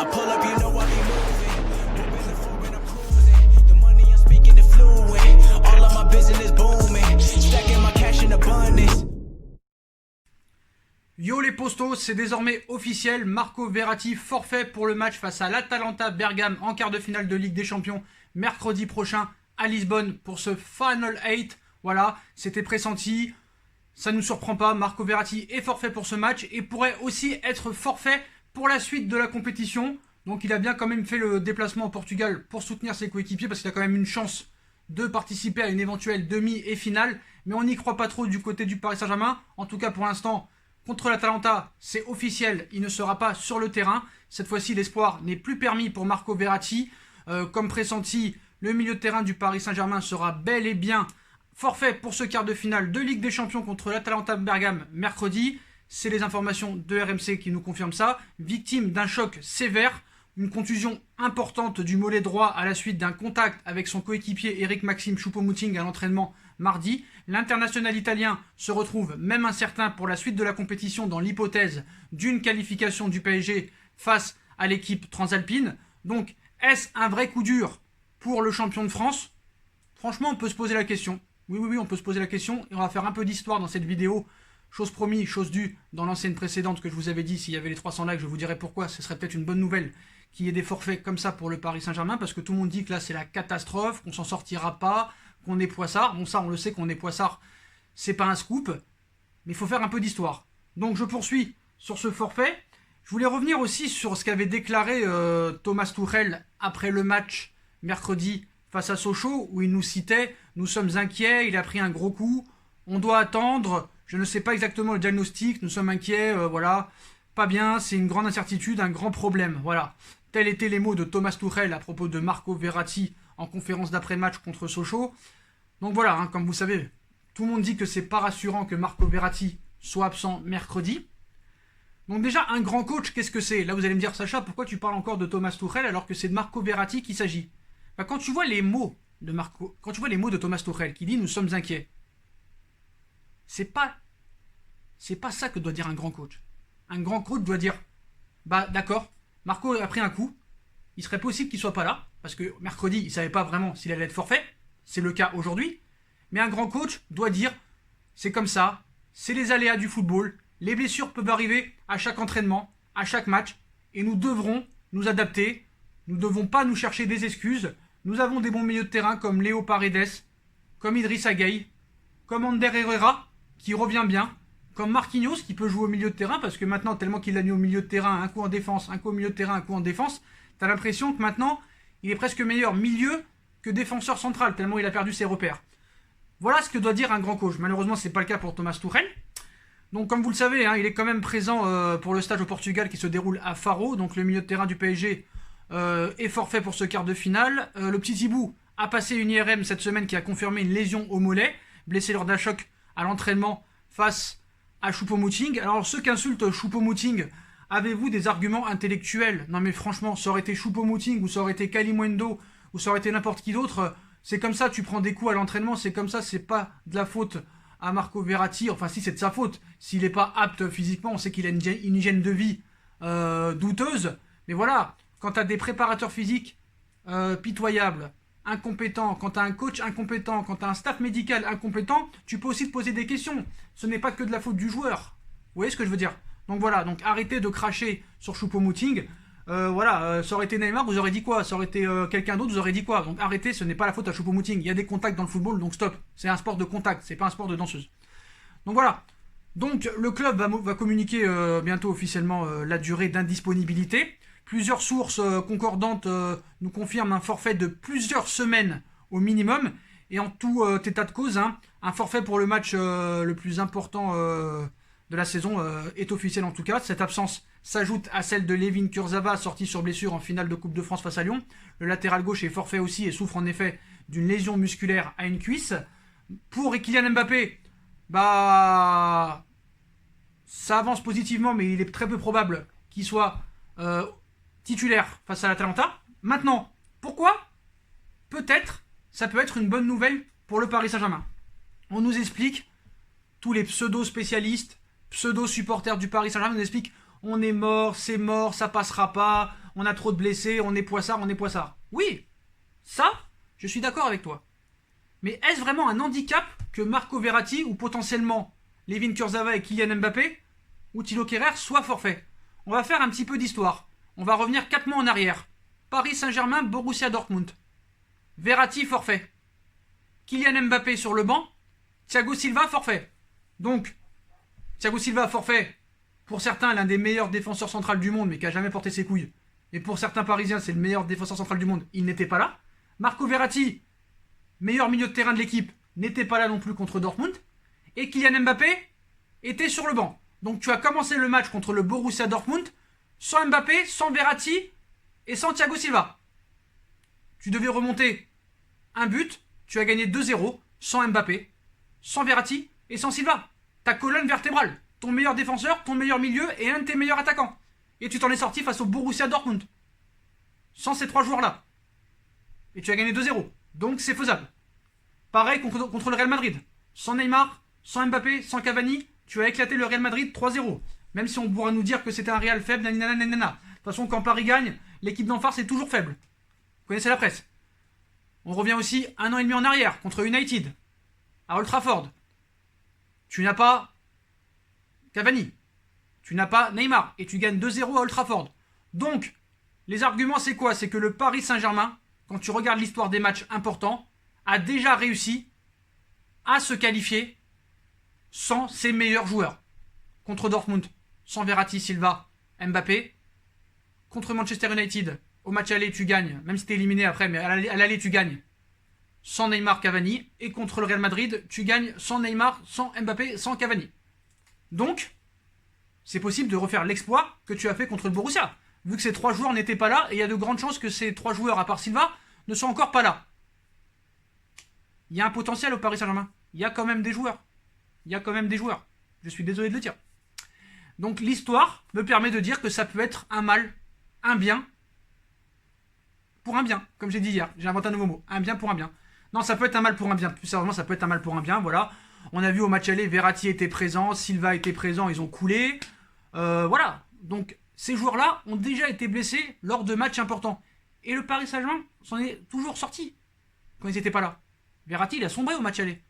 I pull up, you know I be moving. Moving the floor and I'm cruising. The money I'm speaking is fluent. All of my business booming. Stacking my cash in abundance. Yo les postos, c'est désormais officiel, Marco Verratti forfait pour le match face à l'Atalanta Bergame en quart de finale de Ligue des Champions mercredi prochain à Lisbonne pour ce Final 8. Voilà, c'était pressenti, ça ne nous surprend pas, Marco Verratti est forfait pour ce match et pourrait aussi être forfait pour la suite de la compétition. Donc il a bien quand même fait le déplacement au Portugal pour soutenir ses coéquipiers parce qu'il a quand même une chance de participer à une éventuelle demi et finale. Mais on n'y croit pas trop du côté du Paris Saint-Germain, en tout cas pour l'instant. Contre l'Atalanta, c'est officiel, il ne sera pas sur le terrain. Cette fois-ci, l'espoir n'est plus permis pour Marco Verratti. Comme pressenti, le milieu de terrain du Paris Saint-Germain sera bel et bien forfait pour ce quart de finale de Ligue des Champions contre l'Atalanta Bergame mercredi. C'est les informations de RMC qui nous confirment ça. Victime d'un choc sévère, une contusion importante du mollet droit à la suite d'un contact avec son coéquipier Eric Maxime Choupo-Moting à l'entraînement mardi. L'international italien se retrouve même incertain pour la suite de la compétition dans l'hypothèse d'une qualification du PSG face à l'équipe transalpine. Donc, est-ce un vrai coup dur pour le champion de France? Franchement, on peut se poser la question. Oui, on peut se poser la question et on va faire un peu d'histoire dans cette vidéo. Chose promis, chose due, dans l'ancienne précédente que je vous avais dit, s'il y avait les 300 likes, je vous dirais pourquoi. Ce serait peut-être une bonne nouvelle qu'il y ait des forfaits comme ça pour le Paris Saint-Germain, parce que tout le monde dit que là c'est la catastrophe, qu'on s'en sortira pas, qu'on est poissard. Bon, ça on le sait qu'on est poissard, c'est pas un scoop, mais il faut faire un peu d'histoire. Donc je poursuis sur ce forfait. Je voulais revenir aussi sur ce qu'avait déclaré Thomas Tuchel après le match mercredi face à Sochaux, où il nous citait « Nous sommes inquiets, il a pris un gros coup, on doit attendre, je ne sais pas exactement le diagnostic, nous sommes inquiets, voilà, pas bien, c'est une grande incertitude, un grand problème. » Voilà, tels étaient les mots de Thomas Tuchel à propos de Marco Verratti en conférence d'après-match contre Sochaux. Donc voilà, hein, comme vous savez, tout le monde dit que c'est pas rassurant que Marco Verratti soit absent mercredi. Donc déjà, un grand coach, qu'est-ce que c'est? Là, vous allez me dire, Sacha, pourquoi tu parles encore de Thomas Tuchel alors que c'est de Marco Verratti qu'il s'agit? Quand tu vois les mots de Thomas Tuchel qui dit « Nous sommes inquiets », c'est pas ça que doit dire un grand coach. Un grand coach doit dire « Bah d'accord, Marco a pris un coup, il serait possible qu'il soit pas là, parce que mercredi, il savait pas vraiment s'il allait être forfait, c'est le cas aujourd'hui, mais un grand coach doit dire « C'est comme ça, c'est les aléas du football, les blessures peuvent arriver à chaque entraînement, à chaque match, et nous devrons nous adapter, nous ne devons pas nous chercher des excuses. Nous avons des bons milieux de terrain comme Léo Paredes, comme Idrissa Gueye, comme Ander Herrera, qui revient bien, comme Marquinhos, qui peut jouer au milieu de terrain, parce que maintenant, tellement qu'il l'a mis au milieu de terrain, un coup en défense, un coup au milieu de terrain, un coup en défense, t'as l'impression que maintenant, il est presque meilleur milieu que défenseur central, tellement il a perdu ses repères. Voilà ce que doit dire un grand coach. Malheureusement, c'est pas le cas pour Thomas Tuchel. Donc, comme vous le savez, hein, il est quand même présent pour le stage au Portugal qui se déroule à Faro, donc le milieu de terrain du PSG est forfait pour ce quart de finale. Le petit Zibou a passé une IRM cette semaine qui a confirmé une lésion au mollet, blessé lors d'un choc à l'entraînement face à Choupo-Moting. Alors ceux qui insultent Choupo-Moting, avez-vous des arguments intellectuels? Non mais franchement, ça aurait été Choupo-Moting ou ça aurait été Kalimundo ou ça aurait été n'importe qui d'autre. C'est comme ça, tu prends des coups à l'entraînement, c'est comme ça, c'est pas de la faute à Marco Verratti. Enfin si, c'est de sa faute. S'il n'est pas apte physiquement, on sait qu'il a une hygiène de vie douteuse. Mais voilà, quand tu as des préparateurs physiques pitoyables, incompétents, quand tu as un coach incompétent, quand tu as un staff médical incompétent, tu peux aussi te poser des questions. Ce n'est pas que de la faute du joueur. Vous voyez ce que je veux dire? Donc voilà, donc arrêtez de cracher sur Choupo-Moting. Voilà, ça aurait été Neymar, vous aurez dit quoi? Ça aurait été quelqu'un d'autre, vous aurez dit quoi? Donc arrêtez, ce n'est pas la faute à Choupo-Moting. Il y a des contacts dans le football, donc stop. C'est un sport de contact, c'est pas un sport de danseuse. Donc voilà. Donc le club va communiquer bientôt officiellement la durée d'indisponibilité. Plusieurs sources concordantes nous confirment un forfait de plusieurs semaines au minimum. Et en tout état de cause, hein, un forfait pour le match le plus important de la saison est officiel en tout cas. Cette absence s'ajoute à celle de Layvin Kurzawa, sorti sur blessure en finale de Coupe de France face à Lyon. Le latéral gauche est forfait aussi et souffre en effet d'une lésion musculaire à une cuisse. Pour Kylian Mbappé, bah ça avance positivement, mais il est très peu probable qu'il soit titulaire face à l'Atalanta. Maintenant, pourquoi? Peut-être, ça peut être une bonne nouvelle pour le Paris Saint-Germain. On nous explique, tous les pseudo-spécialistes, pseudo-supporters du Paris Saint-Germain nous expliquent, on est mort, ça passera pas, on a trop de blessés, on est poissard, on est poissard. Oui, ça, je suis d'accord avec toi. Mais est-ce vraiment un handicap que Marco Verratti ou potentiellement Layvin Kurzawa et Kylian Mbappé ou Thilo Kehrer soient forfaits? On va faire un petit peu d'histoire. On va revenir 4 mois en arrière. Paris Saint-Germain, Borussia Dortmund. Verratti forfait. Kylian Mbappé sur le banc. Thiago Silva forfait. Donc, Thiago Silva forfait. Pour certains, l'un des meilleurs défenseurs centrales du monde, mais qui a jamais porté ses couilles. Et pour certains Parisiens, c'est le meilleur défenseur central du monde. Il n'était pas là. Marco Verratti, meilleur milieu de terrain de l'équipe, n'était pas là non plus contre Dortmund. Et Kylian Mbappé était sur le banc. Donc tu as commencé le match contre le Borussia Dortmund sans Mbappé, sans Verratti et sans Thiago Silva. Tu devais remonter un but, tu as gagné 2-0 sans Mbappé, sans Verratti et sans Silva. Ta colonne vertébrale, ton meilleur défenseur, ton meilleur milieu et un de tes meilleurs attaquants. Et tu t'en es sorti face au Borussia Dortmund. Sans ces 3 joueurs-là. Et tu as gagné 2-0. Donc c'est faisable. Pareil contre le Real Madrid. Sans Neymar, sans Mbappé, sans Cavani, tu as éclaté le Real Madrid 3-0. Même si on pourra nous dire que c'était un Real faible, nanana. De toute façon, quand Paris gagne, l'équipe d'en face est toujours faible. Vous connaissez la presse. On revient aussi 1 an et demi en arrière, contre United, à Old Trafford. Tu n'as pas Cavani. Tu n'as pas Neymar. Et tu gagnes 2-0 à Old Trafford. Donc, les arguments, c'est quoi? C'est que le Paris Saint-Germain, quand tu regardes l'histoire des matchs importants, a déjà réussi à se qualifier sans ses meilleurs joueurs. Contre Dortmund, sans Verratti, Silva, Mbappé. Contre Manchester United, au match aller, tu gagnes, même si t'es éliminé après, mais à l'aller, tu gagnes sans Neymar, Cavani. Et contre le Real Madrid, tu gagnes sans Neymar, sans Mbappé, sans Cavani. Donc, c'est possible de refaire l'exploit que tu as fait contre le Borussia. Vu que ces 3 joueurs n'étaient pas là, et il y a de grandes chances que ces 3 joueurs, à part Silva, ne soient encore pas là. Il y a un potentiel au Paris Saint-Germain. Il y a quand même des joueurs. Je suis désolé de le dire. Donc l'histoire me permet de dire que ça peut être un mal, un bien, pour un bien. Comme j'ai dit hier, j'ai inventé un nouveau mot. Un bien pour un bien. Non, ça peut être un mal pour un bien. Plus sérieusement, ça peut être un mal pour un bien, voilà. On a vu au match aller, Verratti était présent, Silva était présent, ils ont coulé. Voilà. Donc ces joueurs-là ont déjà été blessés lors de matchs importants. Et le Paris Saint-Germain s'en est toujours sorti quand ils n'étaient pas là. Verratti, il a sombré au match aller.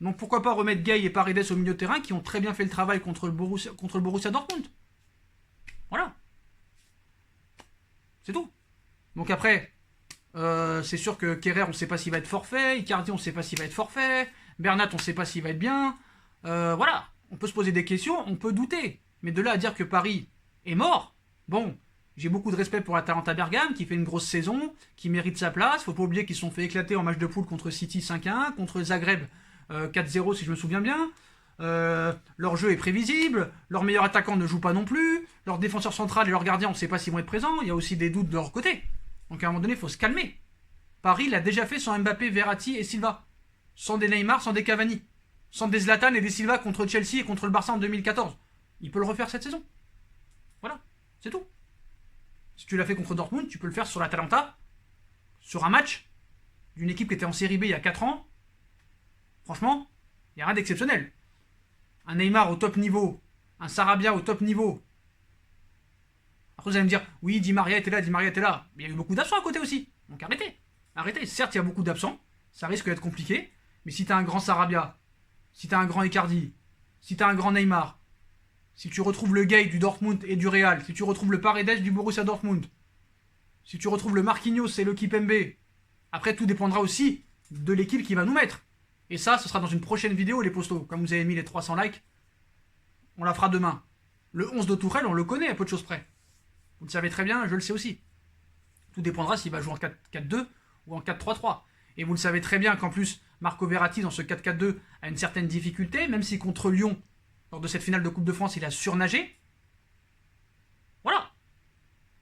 Donc pourquoi pas remettre Gay et Paredes au milieu de terrain qui ont très bien fait le travail contre le Borussia Dortmund. Voilà. C'est tout. Donc après, c'est sûr que Kehrer, on ne sait pas s'il va être forfait. Icardi, on ne sait pas s'il va être forfait. Bernat, on ne sait pas s'il va être bien. Voilà. On peut se poser des questions, on peut douter. Mais de là à dire que Paris est mort, bon, j'ai beaucoup de respect pour l'Atalanta Bergame, qui fait une grosse saison, qui mérite sa place. Faut pas oublier qu'ils se sont fait éclater en match de poule contre City 5-1, contre Zagreb 4-0 si je me souviens bien. Leur jeu est prévisible, leur meilleur attaquant ne joue pas non plus, leur défenseur central et leur gardien, on ne sait pas s'ils vont être présents, il y a aussi des doutes de leur côté. Donc à un moment donné, il faut se calmer. Paris l'a déjà fait sans Mbappé, Verratti et Silva. Sans des Neymar, sans des Cavani. Sans des Zlatan et des Silva contre Chelsea et contre le Barça en 2014. Il peut le refaire cette saison. Voilà, c'est tout. Si tu l'as fait contre Dortmund, tu peux le faire sur l'Atalanta, sur un match d'une équipe qui était en série B il y a 4 ans. Franchement, il n'y a rien d'exceptionnel. Un Neymar au top niveau, un Sarabia au top niveau. Après vous allez me dire, oui, Di Maria était là, mais il y a eu beaucoup d'absents à côté aussi. Donc arrêtez. Certes, il y a beaucoup d'absents, ça risque d'être compliqué, mais si tu as un grand Sarabia, si tu as un grand Icardi, si tu as un grand Neymar, si tu retrouves le Gay du Dortmund et du Real, si tu retrouves le Paredes du Borussia Dortmund, si tu retrouves le Marquinhos et le Kipembe, après tout dépendra aussi de l'équipe qui va nous mettre. Et ça, ce sera dans une prochaine vidéo, les postos. Comme vous avez mis les 300 likes, on la fera demain. Le 11 de Tourelle, on le connaît à peu de choses près. Vous le savez très bien, je le sais aussi. Tout dépendra s'il va jouer en 4-4-2 ou en 4-3-3. Et vous le savez très bien qu'en plus, Marco Verratti, dans ce 4-4-2, a une certaine difficulté, même si contre Lyon, lors de cette finale de Coupe de France, il a surnagé. Voilà.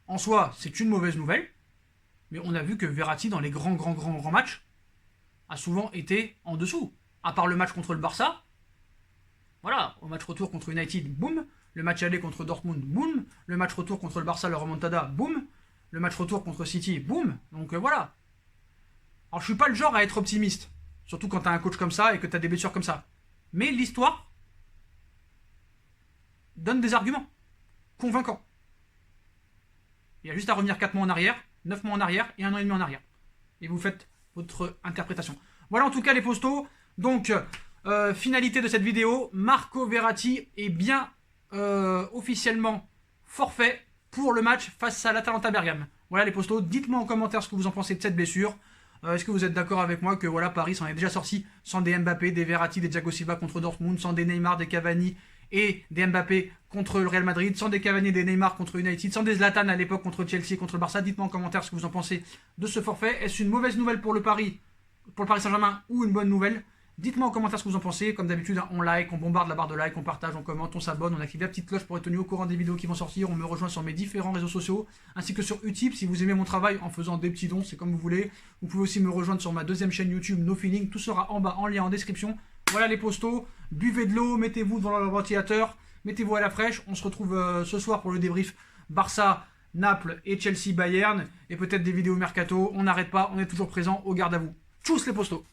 En soi, c'est une mauvaise nouvelle. Mais on a vu que Verratti, dans les grands matchs, a souvent été en dessous. À part le match contre le Barça. Voilà, au match retour contre United, boum. Le match aller contre Dortmund, boum. Le match retour contre le Barça, le remontada, boum. Le match retour contre City, boum. Donc voilà. Alors je suis pas le genre à être optimiste. Surtout quand t'as un coach comme ça et que t'as des blessures comme ça. Mais l'histoire donne des arguments convaincants. Il y a juste à revenir 4 mois en arrière, 9 mois en arrière et 1 an et demi en arrière. Et vous faites votre interprétation. Voilà en tout cas les postos. Donc, finalité de cette vidéo, Marco Verratti est bien officiellement forfait pour le match face à l'Atalanta Bergame. Voilà les postos, dites-moi en commentaire ce que vous en pensez de cette blessure. Est-ce que vous êtes d'accord avec moi que voilà, Paris s'en est déjà sorti sans des Mbappé, des Verratti, des Thiago Silva contre Dortmund, sans des Neymar, des Cavani et des Mbappé contre le Real Madrid, sans des Cavani et des Neymar contre United, sans des Zlatan à l'époque contre Chelsea et contre le Barça. Dites-moi en commentaire ce que vous en pensez de ce forfait. Est-ce une mauvaise nouvelle pour le Paris Saint-Germain ou une bonne nouvelle? Dites-moi en commentaire ce que vous en pensez. Comme d'habitude, on like, on bombarde la barre de like, on partage, on commente, on s'abonne, on active la petite cloche pour être tenu au courant des vidéos qui vont sortir. On me rejoint sur mes différents réseaux sociaux, ainsi que sur Utip. Si vous aimez mon travail en faisant des petits dons, c'est comme vous voulez. Vous pouvez aussi me rejoindre sur ma deuxième chaîne YouTube, No Feeling. Tout sera en bas, en lien en description. Voilà les postos. Buvez de l'eau, mettez-vous devant le ventilateur, mettez-vous à la fraîche. On se retrouve ce soir pour le débrief Barça, Naples et Chelsea Bayern. Et peut-être des vidéos mercato. On n'arrête pas, on est toujours présent. Au garde à vous. Tchuss les postos.